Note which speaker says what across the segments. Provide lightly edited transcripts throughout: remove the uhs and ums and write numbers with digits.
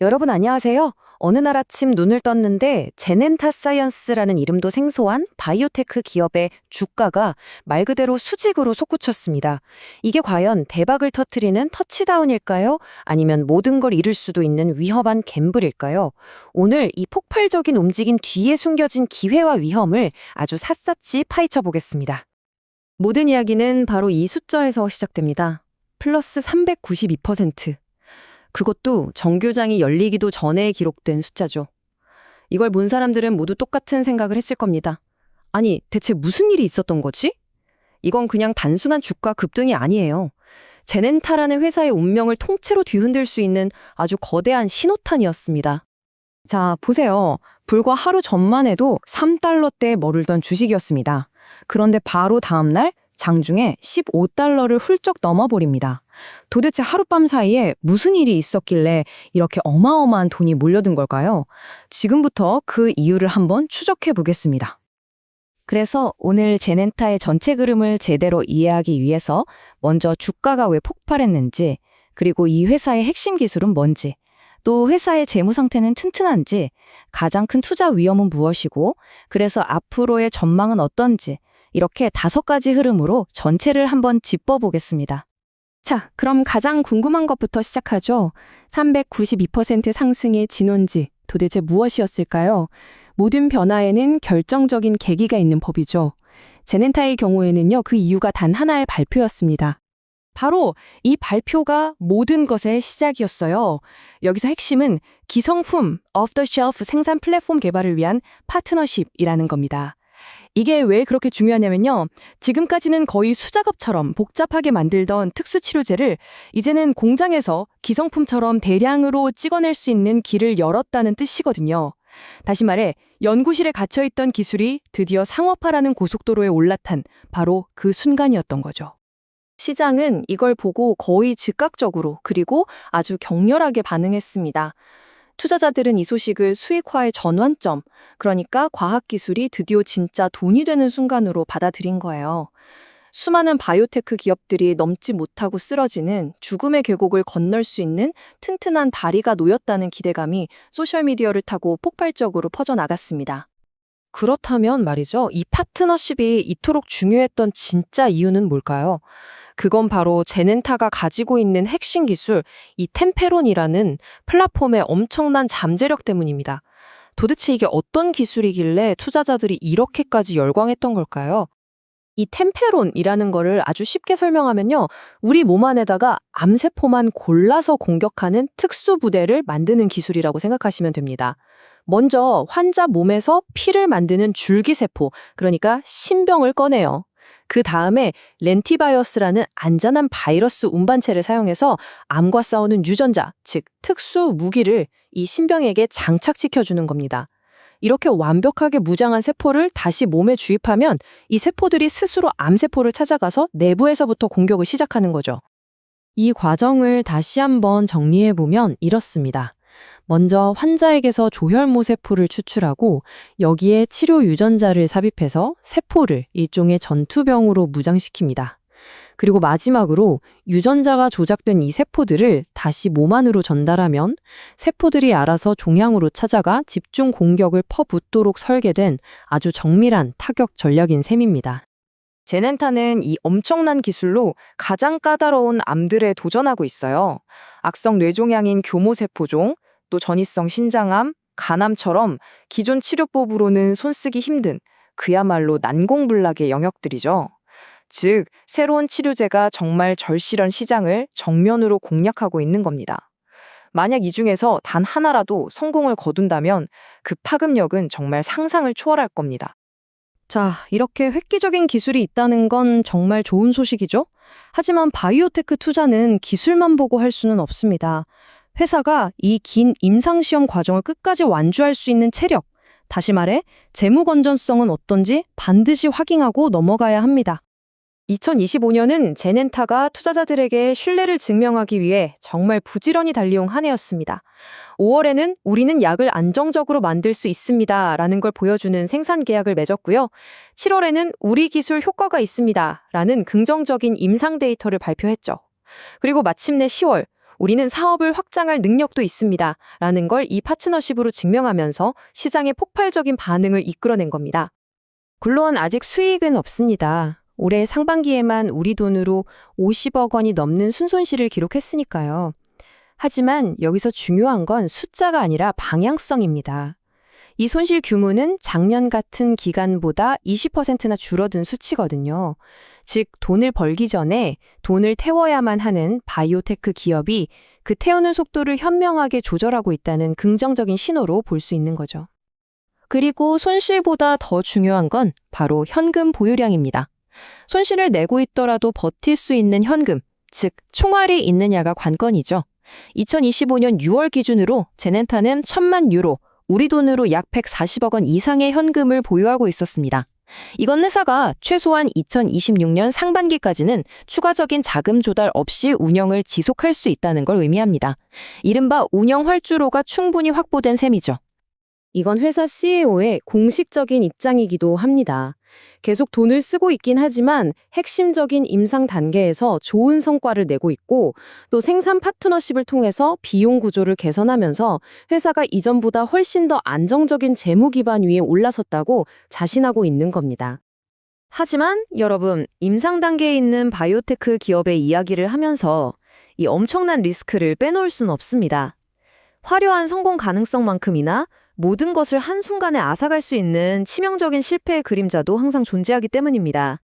Speaker 1: 여러분 안녕하세요. 어느 날 아침 눈을 떴는데 제넨타 사이언스라는 이름도 생소한 바이오테크 기업의 주가가 말 그대로 수직으로 솟구쳤습니다. 이게 과연 대박을 터트리는 터치다운일까요? 아니면 모든 걸 잃을 수도 있는 위험한 갬블일까요? 오늘 이 폭발적인 움직임 뒤에 숨겨진 기회와 위험을 아주 샅샅이 파헤쳐 보겠습니다. 모든 이야기는 바로 이 숫자에서 시작됩니다. 플러스 392%. 그것도 정규장이 열리기도 전에 기록된 숫자죠. 이걸 본 사람들은 모두 똑같은 생각을 했을 겁니다. 아니, 대체 무슨 일이 있었던 거지? 이건 그냥 단순한 주가 급등이 아니에요. 제넨타라는 회사의 운명을 통째로 뒤흔들 수 있는 아주 거대한 신호탄이었습니다. 자, 보세요. 불과 하루 전만 해도 3달러대에 머물던 주식이었습니다. 그런데 바로 다음 날 장중에 15달러를 훌쩍 넘어버립니다. 도대체 하룻밤 사이에 무슨 일이 있었길래 이렇게 어마어마한 돈이 몰려든 걸까요? 지금부터 그 이유를 한번 추적해 보겠습니다. 그래서 오늘 제넨타의 전체 그림을 제대로 이해하기 위해서 먼저 주가가 왜 폭발했는지, 그리고 이 회사의 핵심 기술은 뭔지, 또 회사의 재무 상태는 튼튼한지, 가장 큰 투자 위험은 무엇이고, 그래서 앞으로의 전망은 어떤지, 이렇게 5가지 흐름으로 전체를 한번 짚어보겠습니다. 자, 그럼 가장 궁금한 것부터 시작하죠. 392% 상승의 진원지, 도대체 무엇이었을까요? 모든 변화에는 결정적인 계기가 있는 법이죠. 제넨타의 경우에는요, 그 이유가 단 하나의 발표였습니다. 바로 이 발표가 모든 것의 시작이었어요. 여기서 핵심은 기성품, off-the-shelf 생산 플랫폼 개발을 위한 파트너십이라는 겁니다. 이게 왜 그렇게 중요하냐면요. 지금까지는 거의 수작업처럼 복잡하게 만들던 특수치료제를 이제는 공장에서 기성품처럼 대량으로 찍어낼 수 있는 길을 열었다는 뜻이거든요. 다시 말해 연구실에 갇혀있던 기술이 드디어 상업화라는 고속도로에 올라탄 바로 그 순간이었던 거죠. 시장은 이걸 보고 거의 즉각적으로 그리고 아주 격렬하게 반응했습니다. 투자자들은 이 소식을 수익화의 전환점, 그러니까 과학기술이 드디어 진짜 돈이 되는 순간으로 받아들인 거예요. 수많은 바이오테크 기업들이 넘지 못하고 쓰러지는 죽음의 계곡을 건널 수 있는 튼튼한 다리가 놓였다는 기대감이 소셜미디어를 타고 폭발적으로 퍼져나갔습니다. 그렇다면 말이죠. 이 파트너십이 이토록 중요했던 진짜 이유는 뭘까요? 그건 바로 제넨타가 가지고 있는 핵심 기술, 이 템페론이라는 플랫폼의 엄청난 잠재력 때문입니다. 도대체 이게 어떤 기술이길래 투자자들이 이렇게까지 열광했던 걸까요? 이 템페론이라는 거를 아주 쉽게 설명하면요. 우리 몸 안에다가 암세포만 골라서 공격하는 특수 부대를 만드는 기술이라고 생각하시면 됩니다. 먼저 환자 몸에서 피를 만드는 줄기세포, 그러니까 신병을 꺼내요. 그 다음에 렌티바이어스라는 안전한 바이러스 운반체를 사용해서 암과 싸우는 유전자, 즉 특수 무기를 이 신병에게 장착시켜주는 겁니다. 이렇게 완벽하게 무장한 세포를 다시 몸에 주입하면 이 세포들이 스스로 암세포를 찾아가서 내부에서부터 공격을 시작하는 거죠. 이 과정을 다시 한번 정리해보면 이렇습니다. 먼저 환자에게서 조혈모 세포를 추출하고 여기에 치료 유전자를 삽입해서 세포를 일종의 전투병으로 무장시킵니다. 그리고 마지막으로 유전자가 조작된 이 세포들을 다시 몸 안으로 전달하면 세포들이 알아서 종양으로 찾아가 집중 공격을 퍼붓도록 설계된 아주 정밀한 타격 전략인 셈입니다. 제넨타는 이 엄청난 기술로 가장 까다로운 암들에 도전하고 있어요. 악성 뇌종양인 교모세포종, 또 전이성 신장암, 간암처럼 기존 치료법으로는 손쓰기 힘든 그야말로 난공불락의 영역들이죠. 즉, 새로운 치료제가 정말 절실한 시장을 정면으로 공략하고 있는 겁니다. 만약 이 중에서 단 하나라도 성공을 거둔다면 그 파급력은 정말 상상을 초월할 겁니다. 자, 이렇게 획기적인 기술이 있다는 건 정말 좋은 소식이죠? 하지만 바이오테크 투자는 기술만 보고 할 수는 없습니다. 회사가 이 긴 임상시험 과정을 끝까지 완주할 수 있는 체력, 다시 말해 재무 건전성은 어떤지 반드시 확인하고 넘어가야 합니다. 2025년은 제넨타가 투자자들에게 신뢰를 증명하기 위해 정말 부지런히 달려온 한 해였습니다. 5월에는 우리는 약을 안정적으로 만들 수 있습니다 라는 걸 보여주는 생산 계약을 맺었고요. 7월에는 우리 기술 효과가 있습니다 라는 긍정적인 임상 데이터를 발표했죠. 그리고 마침내 10월, 우리는 사업을 확장할 능력도 있습니다. 라는 걸 이 파트너십으로 증명하면서 시장의 폭발적인 반응을 이끌어낸 겁니다. 물론 아직 수익은 없습니다. 올해 상반기에만 우리 돈으로 50억 원이 넘는 순손실을 기록했으니까요. 하지만 여기서 중요한 건 숫자가 아니라 방향성입니다. 이 손실 규모는 작년 같은 기간보다 20%나 줄어든 수치거든요. 즉, 돈을 벌기 전에 돈을 태워야만 하는 바이오테크 기업이 그 태우는 속도를 현명하게 조절하고 있다는 긍정적인 신호로 볼 수 있는 거죠. 그리고 손실보다 더 중요한 건 바로 현금 보유량입니다. 손실을 내고 있더라도 버틸 수 있는 현금, 즉 총알이 있느냐가 관건이죠. 2025년 6월 기준으로 제넨타는 1,000만 유로, 우리 돈으로 약 140억 원 이상의 현금을 보유하고 있었습니다. 이건 회사가 최소한 2026년 상반기까지는 추가적인 자금 조달 없이 운영을 지속할 수 있다는 걸 의미합니다. 이른바 운영 활주로가 충분히 확보된 셈이죠. 이건 회사 CEO의 공식적인 입장이기도 합니다. 계속 돈을 쓰고 있긴 하지만 핵심적인 임상 단계에서 좋은 성과를 내고 있고 또 생산 파트너십을 통해서 비용 구조를 개선하면서 회사가 이전보다 훨씬 더 안정적인 재무 기반 위에 올라섰다고 자신하고 있는 겁니다. 하지만 여러분, 임상 단계에 있는 바이오테크 기업의 이야기를 하면서 이 엄청난 리스크를 빼놓을 순 없습니다. 화려한 성공 가능성만큼이나 모든 것을 한순간에 앗아갈 수 있는 치명적인 실패의 그림자도 항상 존재하기 때문입니다.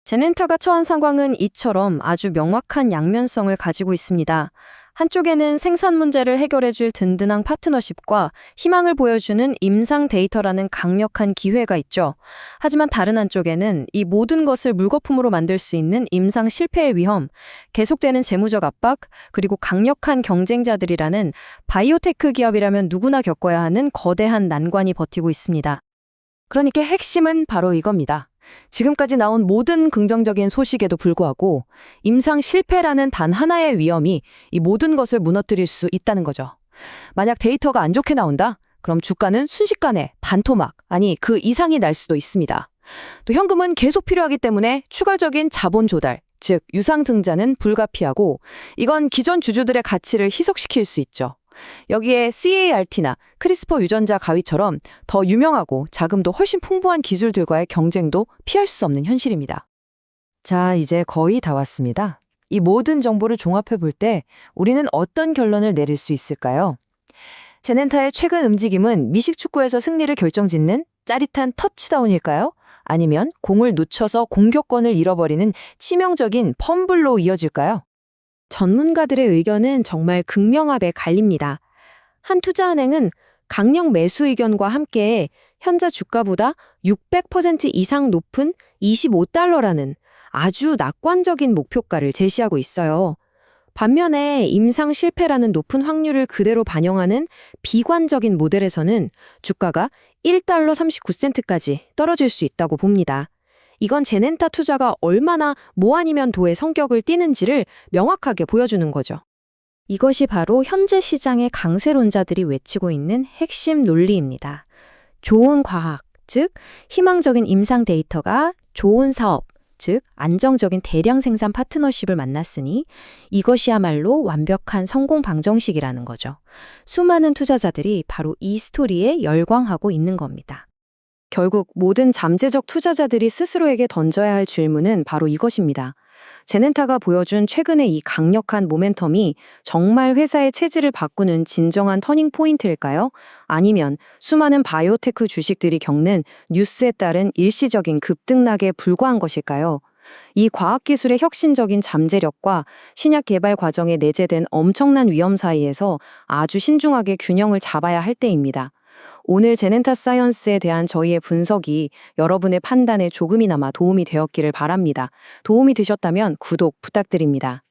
Speaker 1: 제넨타가 처한 상황은 이처럼 아주 명확한 양면성을 가지고 있습니다. 한쪽에는 생산 문제를 해결해줄 든든한 파트너십과 희망을 보여주는 임상 데이터라는 강력한 기회가 있죠. 하지만 다른 한쪽에는 이 모든 것을 물거품으로 만들 수 있는 임상 실패의 위험, 계속되는 재무적 압박, 그리고 강력한 경쟁자들이라는 바이오테크 기업이라면 누구나 겪어야 하는 거대한 난관이 버티고 있습니다. 그러니까 핵심은 바로 이겁니다. 지금까지 나온 모든 긍정적인 소식에도 불구하고 임상 실패라는 단 하나의 위험이 이 모든 것을 무너뜨릴 수 있다는 거죠. 만약 데이터가 안 좋게 나온다? 그럼 주가는 순식간에 반토막, 아니 그 이상이 날 수도 있습니다. 또 현금은 계속 필요하기 때문에 추가적인 자본 조달, 즉 유상증자는 불가피하고 이건 기존 주주들의 가치를 희석시킬 수 있죠. 여기에 CAR-T나 크리스퍼 유전자 가위처럼 더 유명하고 자금도 훨씬 풍부한 기술들과의 경쟁도 피할 수 없는 현실입니다. 자, 이제 거의 다 왔습니다. 이 모든 정보를 종합해 볼 때 우리는 어떤 결론을 내릴 수 있을까요? 제넨타의 최근 움직임은 미식축구에서 승리를 결정짓는 짜릿한 터치다운일까요? 아니면 공을 놓쳐서 공격권을 잃어버리는 치명적인 펌블로 이어질까요? 전문가들의 의견은 정말 극명하게 갈립니다. 한 투자은행은 강력 매수 의견과 함께 현재 주가보다 600% 이상 높은 25달러라는 아주 낙관적인 목표가를 제시하고 있어요. 반면에 임상 실패라는 높은 확률을 그대로 반영하는 비관적인 모델에서는 주가가 1달러 39센트까지 떨어질 수 있다고 봅니다. 이건 제넨타 투자가 얼마나 뭐 아니면 도의 성격을 띠는지를 명확하게 보여주는 거죠. 이것이 바로 현재 시장의 강세론자들이 외치고 있는 핵심 논리입니다. 좋은 과학, 즉 희망적인 임상 데이터가 좋은 사업, 즉 안정적인 대량 생산 파트너십을 만났으니 이것이야말로 완벽한 성공 방정식이라는 거죠. 수많은 투자자들이 바로 이 스토리에 열광하고 있는 겁니다. 결국 모든 잠재적 투자자들이 스스로에게 던져야 할 질문은 바로 이것입니다. 제넨타가 보여준 최근의 이 강력한 모멘텀이 정말 회사의 체질을 바꾸는 진정한 터닝 포인트일까요? 아니면 수많은 바이오테크 주식들이 겪는 뉴스에 따른 일시적인 급등락에 불과한 것일까요? 이 과학기술의 혁신적인 잠재력과 신약 개발 과정에 내재된 엄청난 위험 사이에서 아주 신중하게 균형을 잡아야 할 때입니다. 오늘 제넨타 사이언스에 대한 저희의 분석이 여러분의 판단에 조금이나마 도움이 되었기를 바랍니다. 도움이 되셨다면 구독 부탁드립니다.